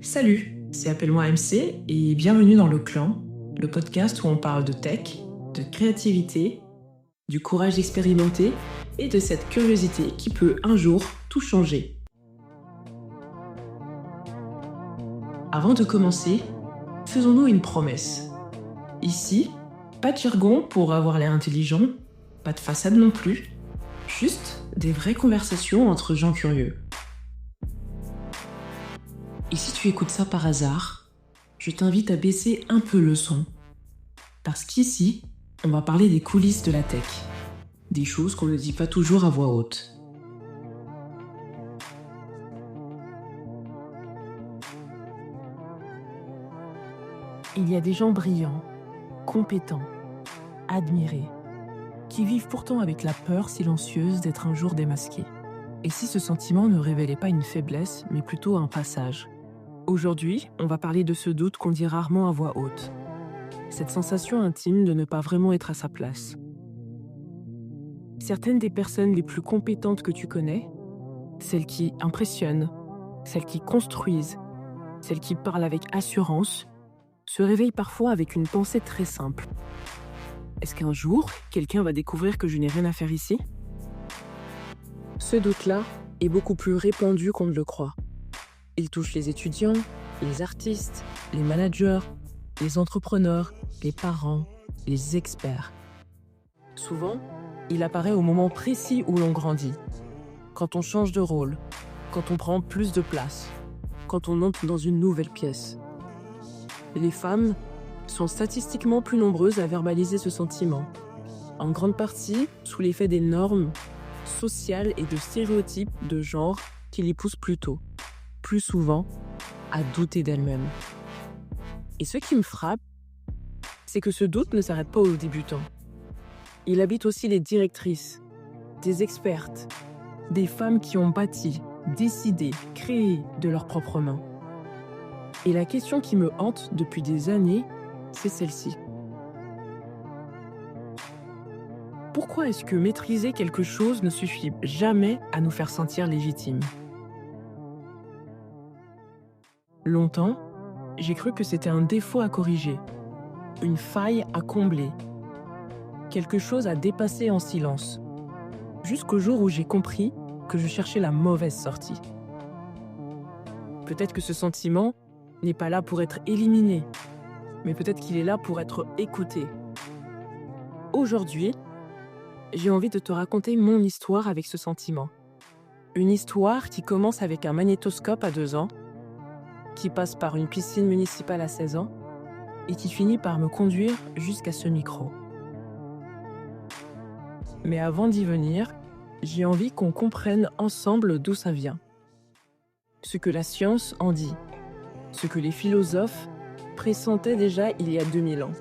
Salut, c'est Appelle-moi MC et bienvenue dans Le Clan, le podcast où on parle de tech, de créativité, du courage d'expérimenter et de cette curiosité qui peut un jour tout changer. Avant de commencer, faisons-nous une promesse. Ici, pas de jargon pour avoir l'air intelligent, pas de façade non plus, juste des vraies conversations entre gens curieux. Et si tu écoutes ça par hasard, je t'invite à baisser un peu le son. Parce qu'ici, on va parler des coulisses de la tech. Des choses qu'on ne dit pas toujours à voix haute. Il y a des gens brillants, compétents, admirés, qui vivent pourtant avec la peur silencieuse d'être un jour démasqués. Et si ce sentiment ne révélait pas une faiblesse, mais plutôt un passage ? Aujourd'hui, on va parler de ce doute qu'on dit rarement à voix haute. Cette sensation intime de ne pas vraiment être à sa place. Certaines des personnes les plus compétentes que tu connais, celles qui impressionnent, celles qui construisent, celles qui parlent avec assurance, se réveillent parfois avec une pensée très simple. Est-ce qu'un jour, quelqu'un va découvrir que je n'ai rien à faire ici ? Ce doute-là est beaucoup plus répandu qu'on ne le croit. Il touche les étudiants, les artistes, les managers, les entrepreneurs, les parents, les experts. Souvent, il apparaît au moment précis où l'on grandit. Quand on change de rôle, quand on prend plus de place, quand on entre dans une nouvelle pièce. Les femmes sont statistiquement plus nombreuses à verbaliser ce sentiment, en grande partie sous l'effet des normes sociales et de stéréotypes de genre qui les poussent plus souvent, à douter d'elles-mêmes. Et ce qui me frappe, c'est que ce doute ne s'arrête pas aux débutants. Il habite aussi les directrices, des expertes, des femmes qui ont bâti, décidé, créé de leurs propres mains. Et la question qui me hante depuis des années, c'est celle-ci. Pourquoi est-ce que maîtriser quelque chose ne suffit jamais à nous faire sentir légitimes ? Longtemps, j'ai cru que c'était un défaut à corriger, une faille à combler, quelque chose à dépasser en silence, jusqu'au jour où j'ai compris que je cherchais la mauvaise sortie. Peut-être que ce sentiment n'est pas là pour être éliminé, mais peut-être qu'il est là pour être écouté. Aujourd'hui, j'ai envie de te raconter mon histoire avec ce sentiment. Une histoire qui commence avec un magnétoscope à 2 ans, qui passe par une piscine municipale à 16 ans et qui finit par me conduire jusqu'à ce micro. Mais avant d'y venir, j'ai envie qu'on comprenne ensemble d'où ça vient. Ce que la science en dit, ce que les philosophes pressentaient déjà il y a 2000 ans,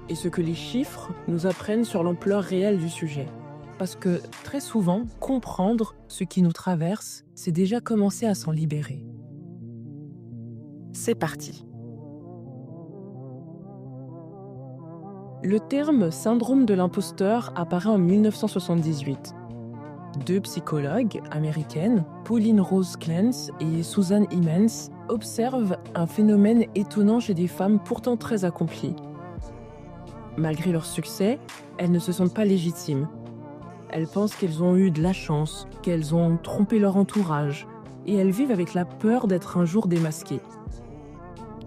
et ce que les chiffres nous apprennent sur l'ampleur réelle du sujet. Parce que très souvent, comprendre ce qui nous traverse, c'est déjà commencer à s'en libérer. C'est parti. Le terme « syndrome de l'imposteur » apparaît en 1978. 2 psychologues américaines, Pauline Rose Clance et Susan Emmons, observent un phénomène étonnant chez des femmes pourtant très accomplies. Malgré leur succès, elles ne se sentent pas légitimes. Elles pensent qu'elles ont eu de la chance, qu'elles ont trompé leur entourage, et elles vivent avec la peur d'être un jour démasquées.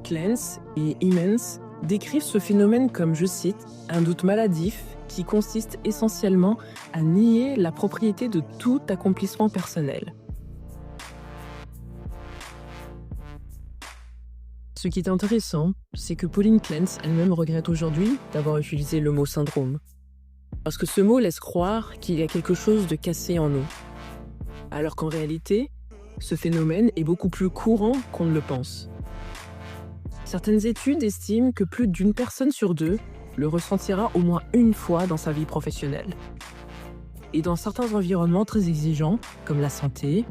Clance et Emmons décrivent ce phénomène comme, je cite, « un doute maladif qui consiste essentiellement à nier la propriété de tout accomplissement personnel ». Ce qui est intéressant, c'est que Pauline Clance elle-même regrette aujourd'hui d'avoir utilisé le mot « syndrome ». Parce que ce mot laisse croire qu'il y a quelque chose de cassé en nous. Alors qu'en réalité, ce phénomène est beaucoup plus courant qu'on ne le pense. Certaines études estiment que plus d'une personne sur 2 le ressentira au moins une fois dans sa vie professionnelle. Et dans certains environnements très exigeants, comme la santé,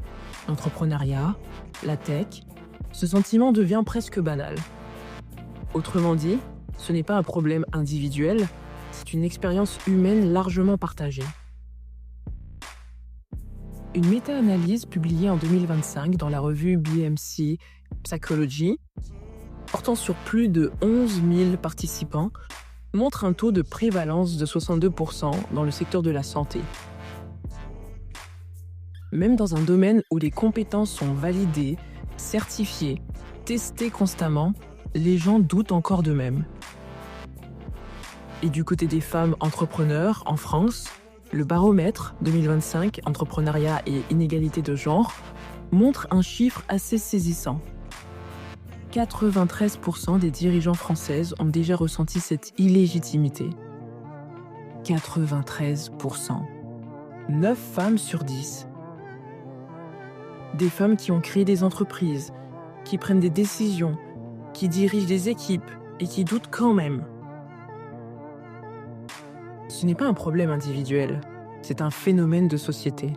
l'entrepreneuriat, la tech, ce sentiment devient presque banal. Autrement dit, ce n'est pas un problème individuel, c'est une expérience humaine largement partagée. Une méta-analyse publiée en 2025 dans la revue BMC Psychology, portant sur plus de 11 000 participants, montre un taux de prévalence de 62% dans le secteur de la santé. Même dans un domaine où les compétences sont validées, certifiées, testées constamment, les gens doutent encore d'eux-mêmes. Et du côté des femmes entrepreneurs en France, le baromètre 2025 Entrepreneuriat et inégalité de genre montre un chiffre assez saisissant. 93% des dirigeants françaises ont déjà ressenti cette illégitimité. 93%. 9 femmes sur 10. Des femmes qui ont créé des entreprises, qui prennent des décisions, qui dirigent des équipes et qui doutent quand même. Ce n'est pas un problème individuel, c'est un phénomène de société.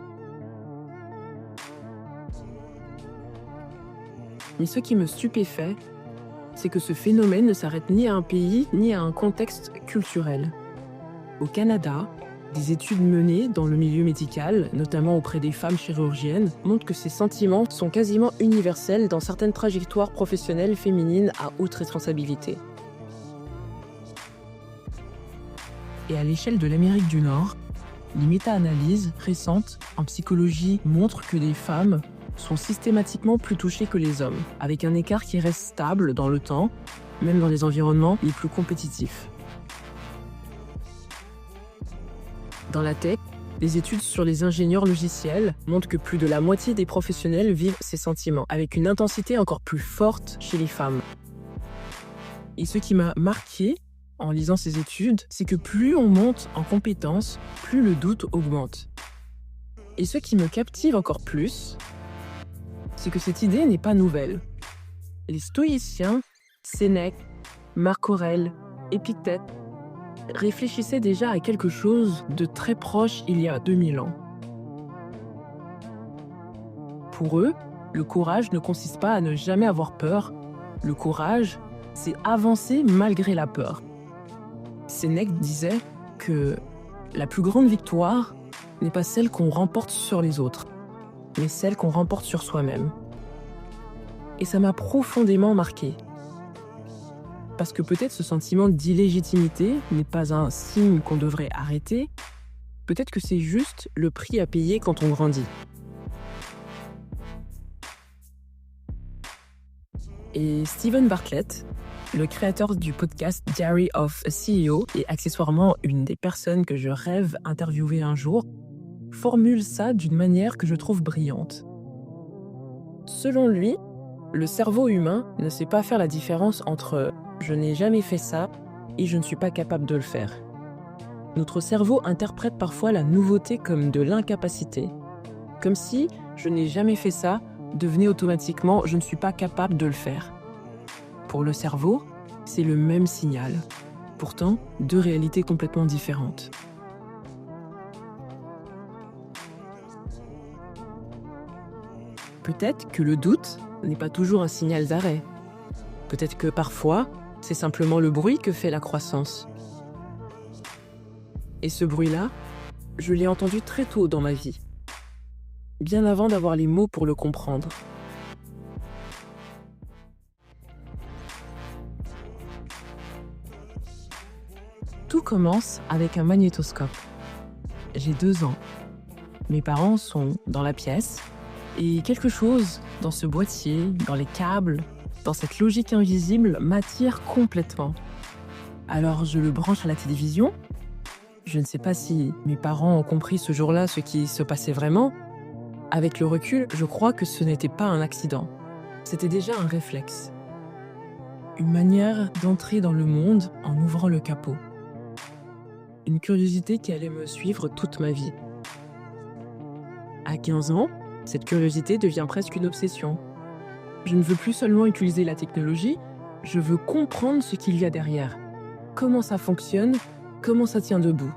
Mais ce qui me stupéfait, c'est que ce phénomène ne s'arrête ni à un pays, ni à un contexte culturel. Au Canada, des études menées dans le milieu médical, notamment auprès des femmes chirurgiennes, montrent que ces sentiments sont quasiment universels dans certaines trajectoires professionnelles féminines à haute responsabilité. Et à l'échelle de l'Amérique du Nord, les méta-analyses récentes en psychologie montrent que les femmes sont systématiquement plus touchées que les hommes, avec un écart qui reste stable dans le temps, même dans les environnements les plus compétitifs. Dans la tech, les études sur les ingénieurs logiciels montrent que plus de la moitié des professionnels vivent ces sentiments, avec une intensité encore plus forte chez les femmes. Et ce qui m'a marqué en lisant ces études, c'est que plus on monte en compétences, plus le doute augmente. Et ce qui me captive encore plus, c'est que cette idée n'est pas nouvelle. Les stoïciens, Sénèque, Marc Aurèle, Épictète, réfléchissaient déjà à quelque chose de très proche il y a 2000 ans. Pour eux, le courage ne consiste pas à ne jamais avoir peur. Le courage, c'est avancer malgré la peur. Sénèque disait que la plus grande victoire n'est pas celle qu'on remporte sur les autres, mais celle qu'on remporte sur soi-même. Et ça m'a profondément marqué. Parce que peut-être ce sentiment d'illégitimité n'est pas un signe qu'on devrait arrêter, peut-être que c'est juste le prix à payer quand on grandit. Et Steven Bartlett, le créateur du podcast Diary of a CEO et accessoirement une des personnes que je rêve interviewer un jour, formule ça d'une manière que je trouve brillante. Selon lui, le cerveau humain ne sait pas faire la différence entre « je n'ai jamais fait ça » et « je ne suis pas capable de le faire ». Notre cerveau interprète parfois la nouveauté comme de l'incapacité, comme si « je n'ai jamais fait ça » devenait automatiquement « je ne suis pas capable de le faire ». Pour le cerveau, c'est le même signal. Pourtant, deux réalités complètement différentes. Peut-être que le doute n'est pas toujours un signal d'arrêt. Peut-être que parfois, c'est simplement le bruit que fait la croissance. Et ce bruit-là, je l'ai entendu très tôt dans ma vie, bien avant d'avoir les mots pour le comprendre. Tout commence avec un magnétoscope. J'ai 2 ans. Mes parents sont dans la pièce et quelque chose dans ce boîtier, dans les câbles, dans cette logique invisible m'attire complètement. Alors je le branche à la télévision. Je ne sais pas si mes parents ont compris ce jour-là ce qui se passait vraiment. Avec le recul, je crois que ce n'était pas un accident. C'était déjà un réflexe. Une manière d'entrer dans le monde en ouvrant le capot. Une curiosité qui allait me suivre toute ma vie. À 15 ans, cette curiosité devient presque une obsession. Je ne veux plus seulement utiliser la technologie, je veux comprendre ce qu'il y a derrière. Comment ça fonctionne, comment ça tient debout.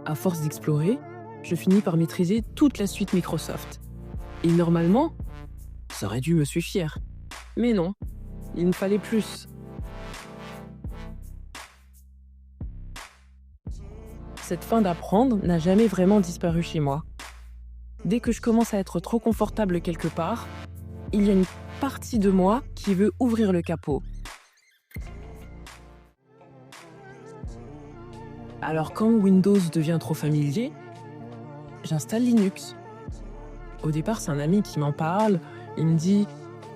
À force d'explorer, je finis par maîtriser toute la suite Microsoft. Et normalement, ça aurait dû me suffire. Mais non, il me fallait plus. cette faim d'apprendre n'a jamais vraiment disparu chez moi. Dès que je commence à être trop confortable quelque part, il y a une partie de moi qui veut ouvrir le capot. Alors quand Windows devient trop familier, j'installe Linux. Au départ, c'est un ami qui m'en parle. Il me dit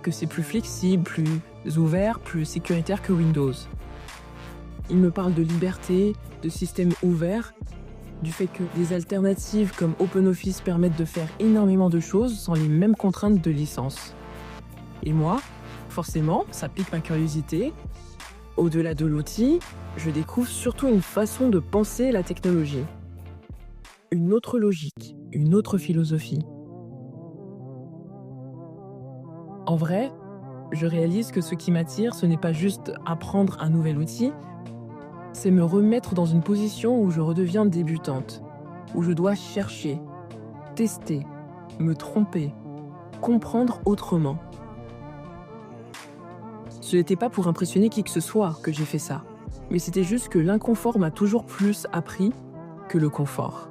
que c'est plus flexible, plus ouvert, plus sécuritaire que Windows. Il me parle de liberté, de système ouvert, du fait que des alternatives comme OpenOffice permettent de faire énormément de choses sans les mêmes contraintes de licence. Et moi, forcément, ça pique ma curiosité. Au-delà de l'outil, je découvre surtout une façon de penser la technologie. Une autre logique, une autre philosophie. En vrai, je réalise que ce qui m'attire, ce n'est pas juste apprendre un nouvel outil, c'est me remettre dans une position où je redeviens débutante, où je dois chercher, tester, me tromper, comprendre autrement. Ce n'était pas pour impressionner qui que ce soit que j'ai fait ça, mais c'était juste que l'inconfort m'a toujours plus appris que le confort.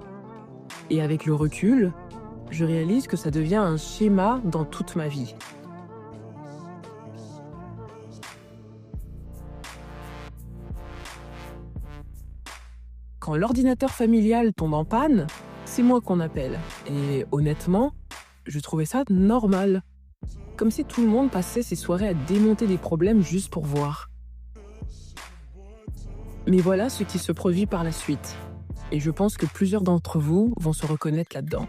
Et avec le recul, je réalise que ça devient un schéma dans toute ma vie. Quand l'ordinateur familial tombe en panne, c'est moi qu'on appelle. Et honnêtement, je trouvais ça normal. Comme si tout le monde passait ses soirées à démonter des problèmes juste pour voir. Mais voilà ce qui se produit par la suite. Et je pense que plusieurs d'entre vous vont se reconnaître là-dedans.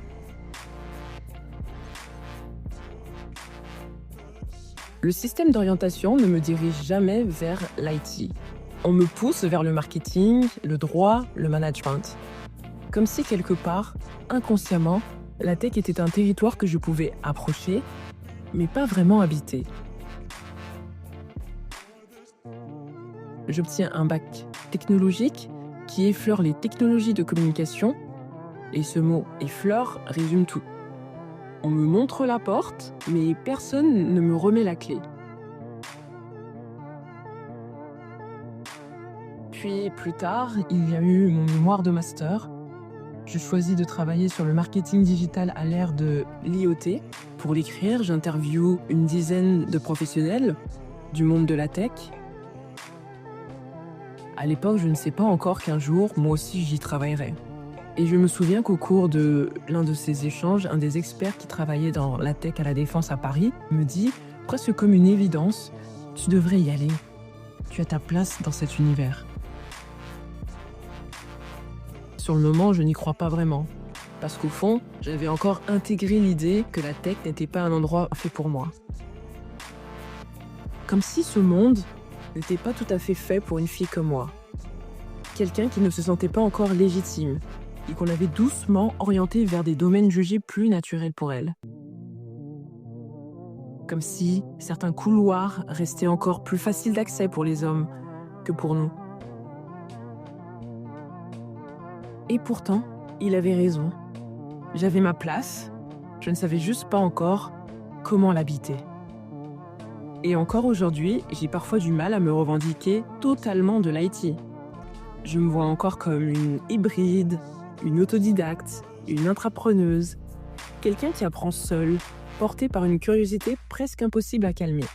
Le système d'orientation ne me dirige jamais vers l'IT. On me pousse vers le marketing, le droit, le management. Comme si quelque part, inconsciemment, la tech était un territoire que je pouvais approcher, mais pas vraiment habiter. J'obtiens un bac technologique qui effleure les technologies de communication, et ce mot « effleure » résume tout. On me montre la porte, mais personne ne me remet la clé. Puis plus tard, il y a eu mon mémoire de master. Je choisis de travailler sur le marketing digital à l'ère de l'IoT. Pour l'écrire, j'interviewe une dizaine de professionnels du monde de la tech. À l'époque, je ne sais pas encore qu'un jour, moi aussi, j'y travaillerai. Et je me souviens qu'au cours de l'un de ces échanges, un des experts qui travaillait dans la tech à la Défense à Paris me dit, presque comme une évidence, « Tu devrais y aller. Tu as ta place dans cet univers. » Sur le moment, je n'y crois pas vraiment. Parce qu'au fond, j'avais encore intégré l'idée que la tech n'était pas un endroit fait pour moi. Comme si ce monde n'était pas tout à fait fait pour une fille comme moi. Quelqu'un qui ne se sentait pas encore légitime et qu'on avait doucement orienté vers des domaines jugés plus naturels pour elle. Comme si certains couloirs restaient encore plus faciles d'accès pour les hommes que pour nous. Et pourtant, il avait raison. J'avais ma place, je ne savais juste pas encore comment l'habiter. Et encore aujourd'hui, j'ai parfois du mal à me revendiquer totalement de l'IT. Je me vois encore comme une hybride, une autodidacte, une intrapreneuse, quelqu'un qui apprend seul, porté par une curiosité presque impossible à calmer.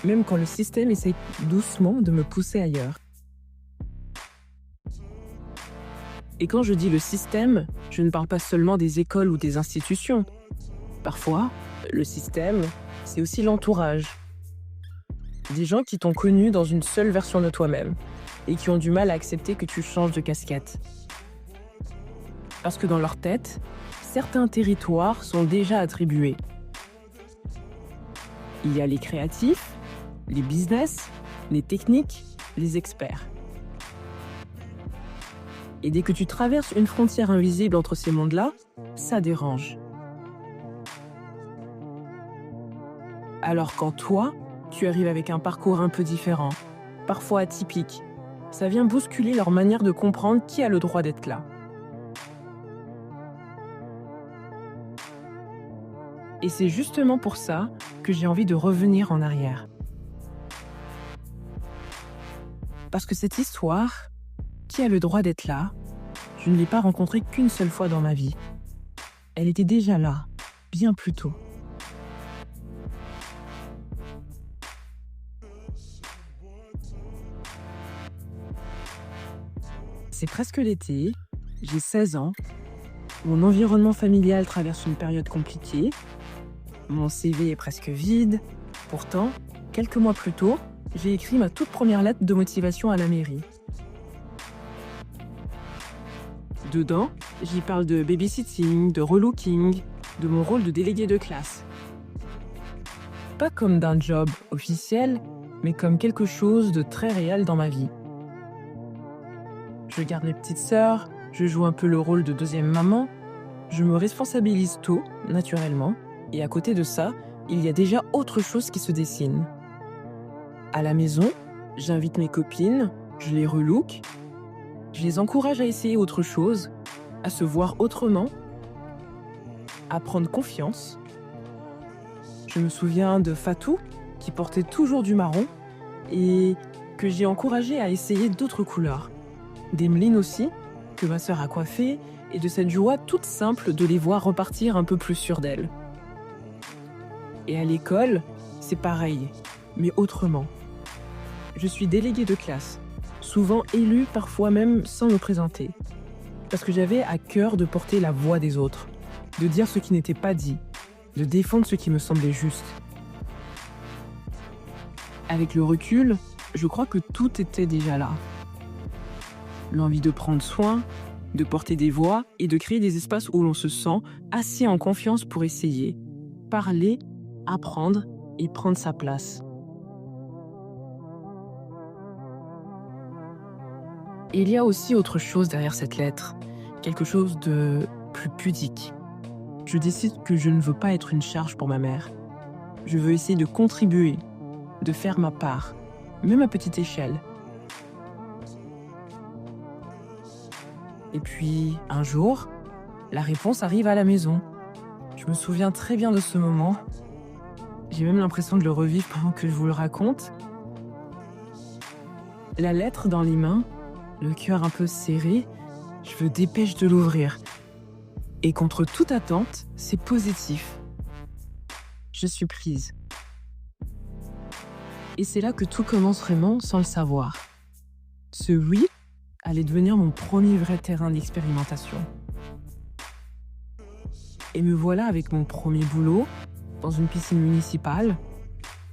Même quand le système essaye doucement de me pousser ailleurs. Et quand je dis le système, je ne parle pas seulement des écoles ou des institutions. Parfois, le système, c'est aussi l'entourage. Des gens qui t'ont connu dans une seule version de toi-même et qui ont du mal à accepter que tu changes de casquette. Parce que dans leur tête, certains territoires sont déjà attribués. Il y a les créatifs, les business, les techniques, les experts. Et dès que tu traverses une frontière invisible entre ces mondes-là, ça dérange. Alors quand toi, tu arrives avec un parcours un peu différent, parfois atypique, ça vient bousculer leur manière de comprendre qui a le droit d'être là. Et c'est justement pour ça que j'ai envie de revenir en arrière. Parce que cette histoire, qui a le droit d'être là, Je ne l'ai pas rencontrée qu'une seule fois dans ma vie. Elle était déjà là, bien plus tôt. C'est presque l'été, j'ai 16 ans, mon environnement familial traverse une période compliquée, mon CV est presque vide. Pourtant, quelques mois plus tôt, j'ai écrit ma toute première lettre de motivation à la mairie. Dedans, j'y parle de babysitting, de relooking, de mon rôle de délégué de classe. Pas comme d'un job officiel, mais comme quelque chose de très réel dans ma vie. Je garde mes petites sœurs, je joue un peu le rôle de deuxième maman, je me responsabilise tôt, naturellement, et à côté de ça, il y a déjà autre chose qui se dessine. À la maison, j'invite mes copines, je les relook, je les encourage à essayer autre chose, à se voir autrement, à prendre confiance. Je me souviens de Fatou, qui portait toujours du marron, et que j'ai encouragé à essayer d'autres couleurs. D'Emeline aussi, que ma sœur a coiffée, et de cette joie toute simple de les voir repartir un peu plus sûres d'elles. Et à l'école, c'est pareil, mais autrement. Je suis déléguée de classe, souvent élue, parfois même sans me présenter. Parce que j'avais à cœur de porter la voix des autres, de dire ce qui n'était pas dit, de défendre ce qui me semblait juste. Avec le recul, je crois que tout était déjà là. L'envie de prendre soin, de porter des voix et de créer des espaces où l'on se sent assez en confiance pour essayer, parler, apprendre et prendre sa place. Et il y a aussi autre chose derrière cette lettre, quelque chose de plus pudique. Je décide que je ne veux pas être une charge pour ma mère. Je veux essayer de contribuer, de faire ma part, même à petite échelle. Et puis, un jour, la réponse arrive à la maison. Je me souviens très bien de ce moment. J'ai même l'impression de le revivre pendant que je vous le raconte. La lettre dans les mains, le cœur un peu serré, je me dépêche de l'ouvrir. Et contre toute attente, c'est positif. Je suis prise. Et c'est là que tout commence vraiment sans le savoir. Ce oui allait devenir mon premier vrai terrain d'expérimentation. Et me voilà avec mon premier boulot, dans une piscine municipale.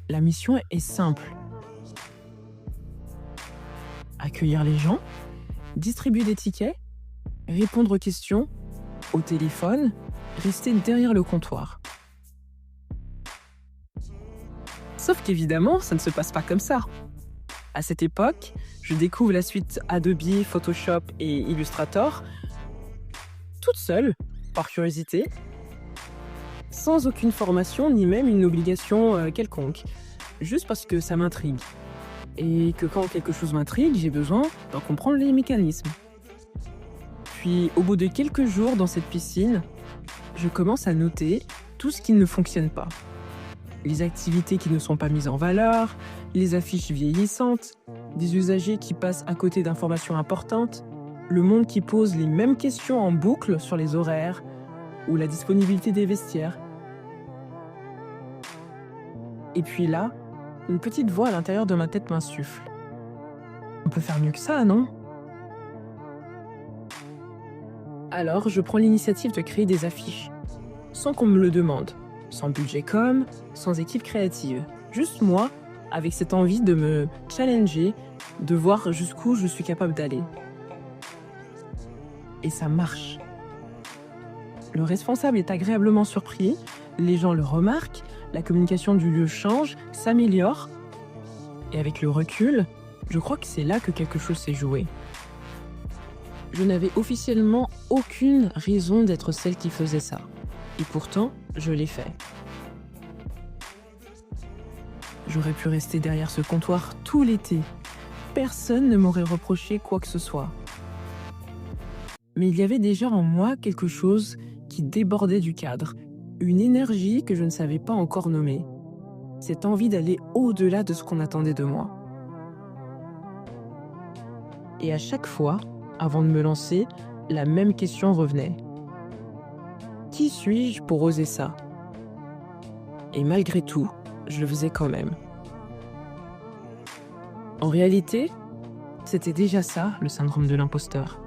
La mission est simple. Accueillir les gens, distribuer des tickets, répondre aux questions, au téléphone, rester derrière le comptoir. Sauf qu'évidemment, ça ne se passe pas comme ça. À cette époque, je découvre la suite Adobe, Photoshop et Illustrator, toute seule, par curiosité, sans aucune formation ni même une obligation quelconque, juste parce que ça m'intrigue. Et que quand quelque chose m'intrigue, j'ai besoin d'en comprendre les mécanismes. Puis, au bout de quelques jours dans cette piscine, je commence à noter tout ce qui ne fonctionne pas. Les activités qui ne sont pas mises en valeur, les affiches vieillissantes, des usagers qui passent à côté d'informations importantes, le monde qui pose les mêmes questions en boucle sur les horaires ou la disponibilité des vestiaires. Et puis là, une petite voix à l'intérieur de ma tête m'insuffle. On peut faire mieux que ça, non ? Alors, je prends l'initiative de créer des affiches, sans qu'on me le demande, sans budget com, sans équipe créative. Juste moi, avec cette envie de me challenger, de voir jusqu'où je suis capable d'aller. Et ça marche. Le responsable est agréablement surpris, les gens le remarquent, la communication du lieu change, s'améliore. Et avec le recul, je crois que c'est là que quelque chose s'est joué. Je n'avais officiellement aucune raison d'être celle qui faisait ça. Et pourtant, je l'ai fait. J'aurais pu rester derrière ce comptoir tout l'été. Personne ne m'aurait reproché quoi que ce soit. Mais il y avait déjà en moi quelque chose qui débordait du cadre, une énergie que je ne savais pas encore nommer. Cette envie d'aller au-delà de ce qu'on attendait de moi. Et à chaque fois, avant de me lancer, la même question revenait. Qui suis-je pour oser ça? Et malgré tout, je le faisais quand même. En réalité, c'était déjà ça, le syndrome de l'imposteur.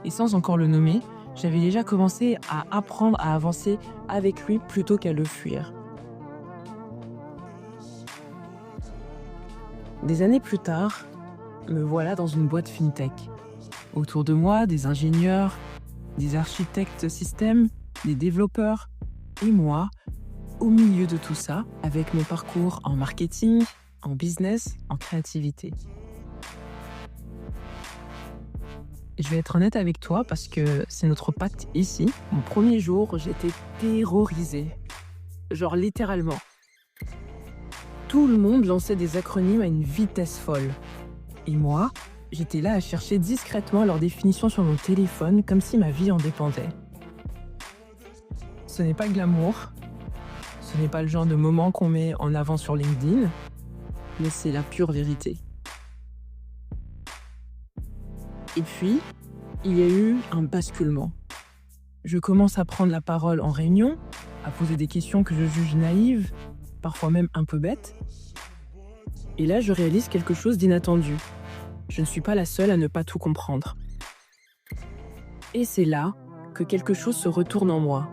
Et sans encore le nommer, j'avais déjà commencé à apprendre à avancer avec lui plutôt qu'à le fuir. Des années plus tard, me voilà dans une boîte fintech. Autour de moi, des ingénieurs, des architectes systèmes, des développeurs, et moi, au milieu de tout ça, avec mon parcours en marketing, en business, en créativité. Je vais être honnête avec toi parce que c'est notre pacte ici. Mon premier jour, j'étais terrorisée. Genre littéralement. Tout le monde lançait des acronymes à une vitesse folle. Et moi, j'étais là à chercher discrètement leur définition sur mon téléphone comme si ma vie en dépendait. Ce n'est pas glamour. Ce n'est pas le genre de moment qu'on met en avant sur LinkedIn. Mais c'est la pure vérité. Et puis, il y a eu un basculement. Je commence à prendre la parole en réunion, à poser des questions que je juge naïves, parfois même un peu bêtes. Et là, je réalise quelque chose d'inattendu. Je ne suis pas la seule à ne pas tout comprendre. Et c'est là que quelque chose se retourne en moi.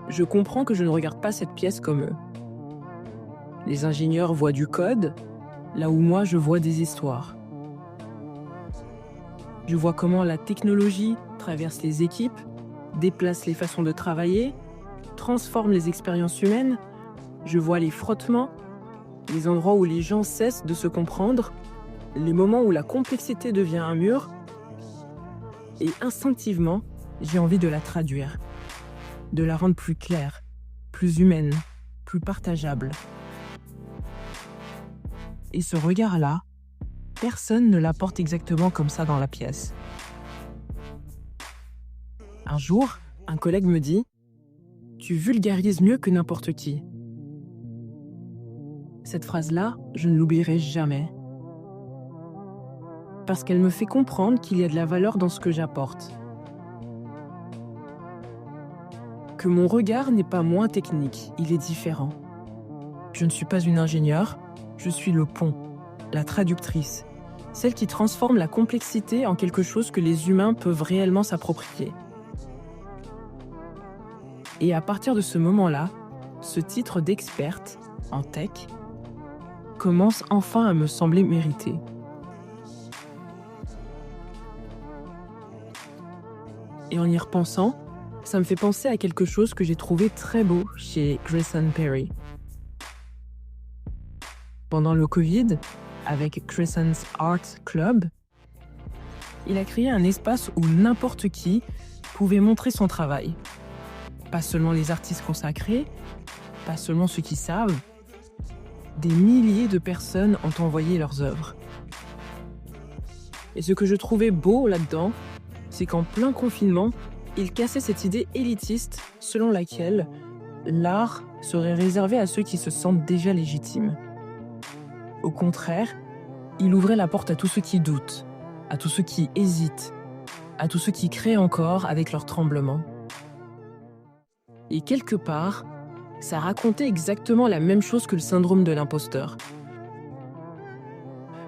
Je comprends que je ne regarde pas cette pièce comme eux. Les ingénieurs voient du code, là où moi je vois des histoires. Je vois comment la technologie traverse les équipes, déplace les façons de travailler, transforme les expériences humaines. Je vois les frottements, les endroits où les gens cessent de se comprendre, les moments où la complexité devient un mur. Et instinctivement, j'ai envie de la traduire, de la rendre plus claire, plus humaine, plus partageable. Et ce regard-là, personne ne l'apporte exactement comme ça dans la pièce. Un jour, un collègue me dit « Tu vulgarises mieux que n'importe qui ». Cette phrase-là, je ne l'oublierai jamais. Parce qu'elle me fait comprendre qu'il y a de la valeur dans ce que j'apporte. Que mon regard n'est pas moins technique, il est différent. Je ne suis pas une ingénieure, je suis le pont, la traductrice, celle qui transforme la complexité en quelque chose que les humains peuvent réellement s'approprier. Et à partir de ce moment-là, ce titre d'experte en tech commence enfin à me sembler mérité. Et en y repensant, ça me fait penser à quelque chose que j'ai trouvé très beau chez Grayson Perry. Pendant le Covid, avec Grayson's Art Club, il a créé un espace où n'importe qui pouvait montrer son travail. Pas seulement les artistes consacrés, pas seulement ceux qui savent, des milliers de personnes ont envoyé leurs œuvres. Et ce que je trouvais beau là-dedans, c'est qu'en plein confinement, il cassait cette idée élitiste selon laquelle l'art serait réservé à ceux qui se sentent déjà légitimes. Au contraire, il ouvrait la porte à tous ceux qui doutent, à tous ceux qui hésitent, à tous ceux qui créent encore avec leur tremblement. Et quelque part, ça racontait exactement la même chose que le syndrome de l'imposteur.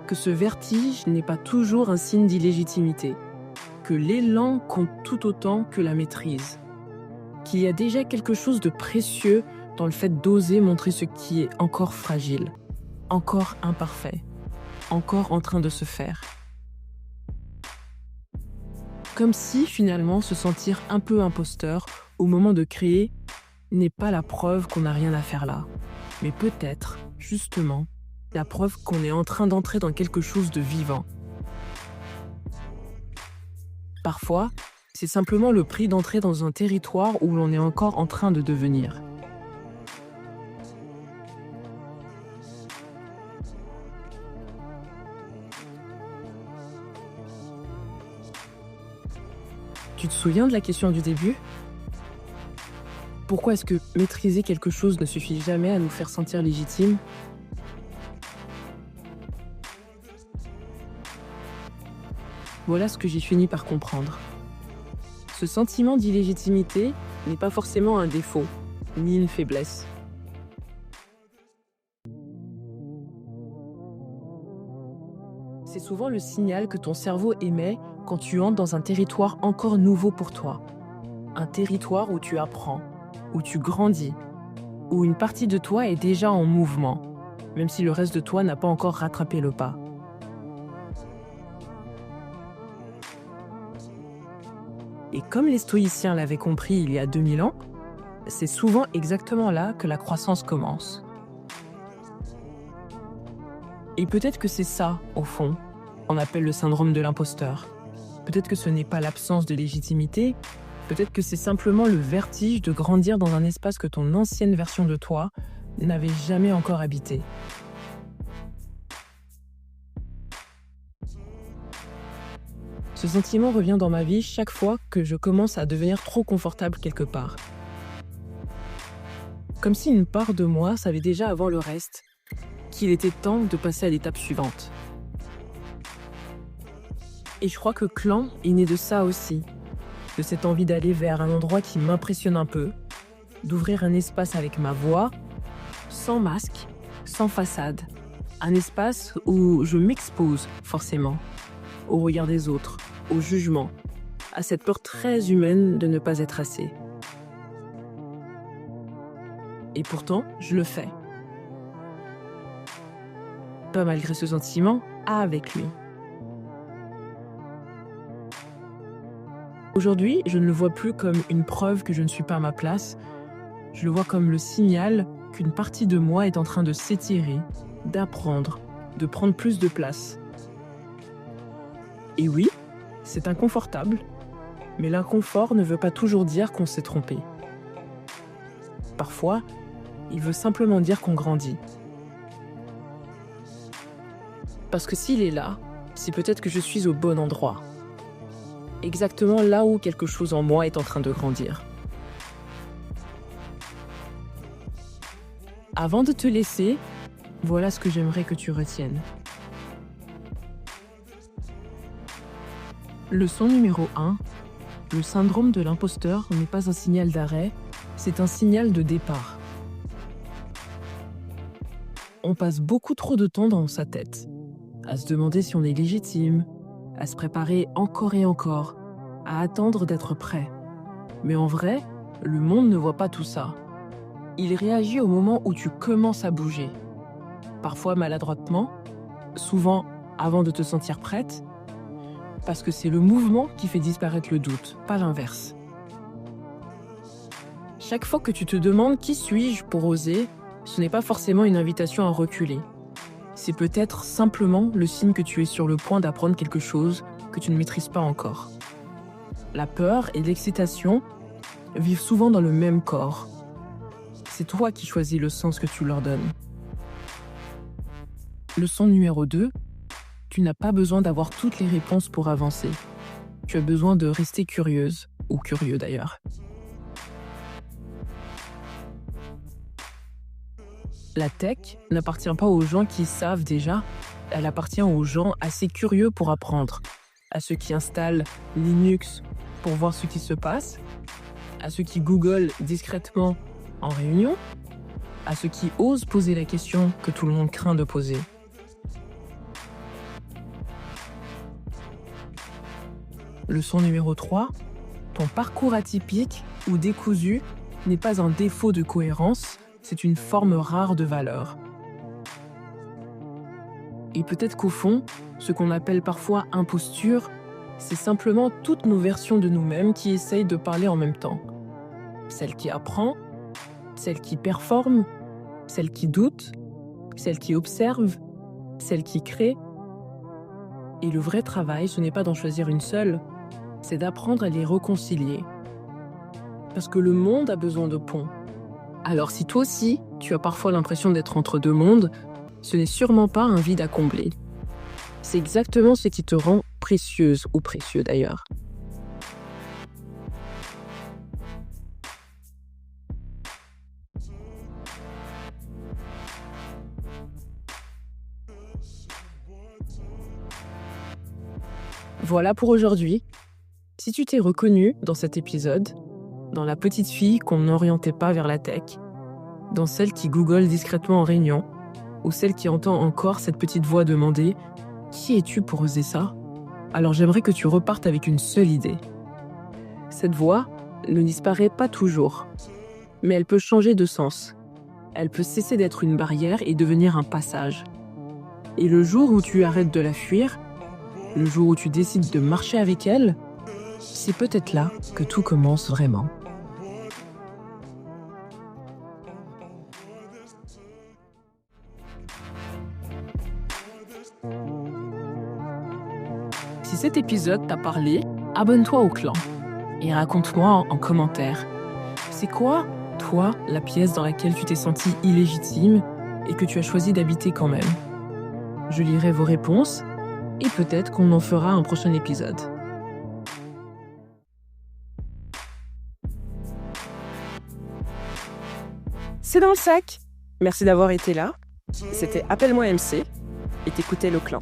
Que ce vertige n'est pas toujours un signe d'illégitimité, que l'élan compte tout autant que la maîtrise, qu'il y a déjà quelque chose de précieux dans le fait d'oser montrer ce qui est encore fragile, encore imparfait, encore en train de se faire. Comme si finalement se sentir un peu imposteur au moment de créer n'est pas la preuve qu'on n'a rien à faire là, mais peut-être, justement, la preuve qu'on est en train d'entrer dans quelque chose de vivant. Parfois, c'est simplement le prix d'entrer dans un territoire où l'on est encore en train de devenir. Tu te souviens de la question du début ? Pourquoi est-ce que maîtriser quelque chose ne suffit jamais à nous faire sentir légitimes ? Voilà ce que j'ai fini par comprendre. Ce sentiment d'illégitimité n'est pas forcément un défaut, ni une faiblesse. C'est souvent le signal que ton cerveau émet quand tu entres dans un territoire encore nouveau pour toi. Un territoire où tu apprends, où tu grandis, où une partie de toi est déjà en mouvement, même si le reste de toi n'a pas encore rattrapé le pas. Et comme les stoïciens l'avaient compris il y a 2000 ans, c'est souvent exactement là que la croissance commence. Et peut-être que c'est ça, au fond, qu'on appelle le syndrome de l'imposteur. Peut-être que ce n'est pas l'absence de légitimité, peut-être que c'est simplement le vertige de grandir dans un espace que ton ancienne version de toi n'avait jamais encore habité. Ce sentiment revient dans ma vie chaque fois que je commence à devenir trop confortable quelque part. Comme si une part de moi savait déjà avant le reste qu'il était temps de passer à l'étape suivante. Et je crois que Clan est né de ça aussi, de cette envie d'aller vers un endroit qui m'impressionne un peu, d'ouvrir un espace avec ma voix, sans masque, sans façade. Un espace où je m'expose forcément au regard des autres, au jugement, à cette peur très humaine de ne pas être assez. Et pourtant, je le fais. Pas malgré ce sentiment, avec lui. Aujourd'hui, je ne le vois plus comme une preuve que je ne suis pas à ma place. Je le vois comme le signal qu'une partie de moi est en train de s'étirer, d'apprendre, de prendre plus de place. Et oui, c'est inconfortable, mais l'inconfort ne veut pas toujours dire qu'on s'est trompé. Parfois, il veut simplement dire qu'on grandit. Parce que s'il est là, c'est peut-être que je suis au bon endroit. Exactement là où quelque chose en moi est en train de grandir. Avant de te laisser, voilà ce que j'aimerais que tu retiennes. Leçon numéro 1. Le syndrome de l'imposteur n'est pas un signal d'arrêt, c'est un signal de départ. On passe beaucoup trop de temps dans sa tête, à se demander si on est légitime, à se préparer encore et encore, à attendre d'être prêt. Mais en vrai, le monde ne voit pas tout ça. Il réagit au moment où tu commences à bouger. Parfois maladroitement, souvent avant de te sentir prête, parce que c'est le mouvement qui fait disparaître le doute, pas l'inverse. Chaque fois que tu te demandes qui suis-je pour oser, ce n'est pas forcément une invitation à reculer. C'est peut-être simplement le signe que tu es sur le point d'apprendre quelque chose que tu ne maîtrises pas encore. La peur et l'excitation vivent souvent dans le même corps. C'est toi qui choisis le sens que tu leur donnes. Leçon numéro 2, tu n'as pas besoin d'avoir toutes les réponses pour avancer. Tu as besoin de rester curieuse, ou curieux d'ailleurs. La tech n'appartient pas aux gens qui savent déjà, elle appartient aux gens assez curieux pour apprendre, à ceux qui installent Linux pour voir ce qui se passe, à ceux qui googlent discrètement en réunion, à ceux qui osent poser la question que tout le monde craint de poser. Leçon numéro 3, ton parcours atypique ou décousu n'est pas un défaut de cohérence, c'est une forme rare de valeur. Et peut-être qu'au fond, ce qu'on appelle parfois imposture, c'est simplement toutes nos versions de nous-mêmes qui essayent de parler en même temps. Celle qui apprend, celle qui performe, celle qui doute, celle qui observe, celle qui crée. Et le vrai travail, ce n'est pas d'en choisir une seule, c'est d'apprendre à les réconcilier. Parce que le monde a besoin de ponts. Alors si toi aussi, tu as parfois l'impression d'être entre deux mondes, ce n'est sûrement pas un vide à combler. C'est exactement ce qui te rend précieuse ou précieux d'ailleurs. Voilà pour aujourd'hui. Si tu t'es reconnue dans cet épisode, dans la petite fille qu'on n'orientait pas vers la tech, dans celle qui google discrètement en réunion, ou celle qui entend encore cette petite voix demander « Qui es-tu pour oser ça ?» Alors j'aimerais que tu repartes avec une seule idée. Cette voix ne disparaît pas toujours, mais elle peut changer de sens. Elle peut cesser d'être une barrière et devenir un passage. Et le jour où tu arrêtes de la fuir, le jour où tu décides de marcher avec elle, c'est peut-être là que tout commence vraiment. Si cet épisode t'a parlé, abonne-toi au clan et raconte-moi en commentaire. C'est quoi, toi, la pièce dans laquelle tu t'es sentie illégitime et que tu as choisi d'habiter quand même? Je lirai vos réponses et peut-être qu'on en fera un prochain épisode. C'est dans le sac. Merci d'avoir été là. C'était Appelle-moi MC et t'écoutais le clan.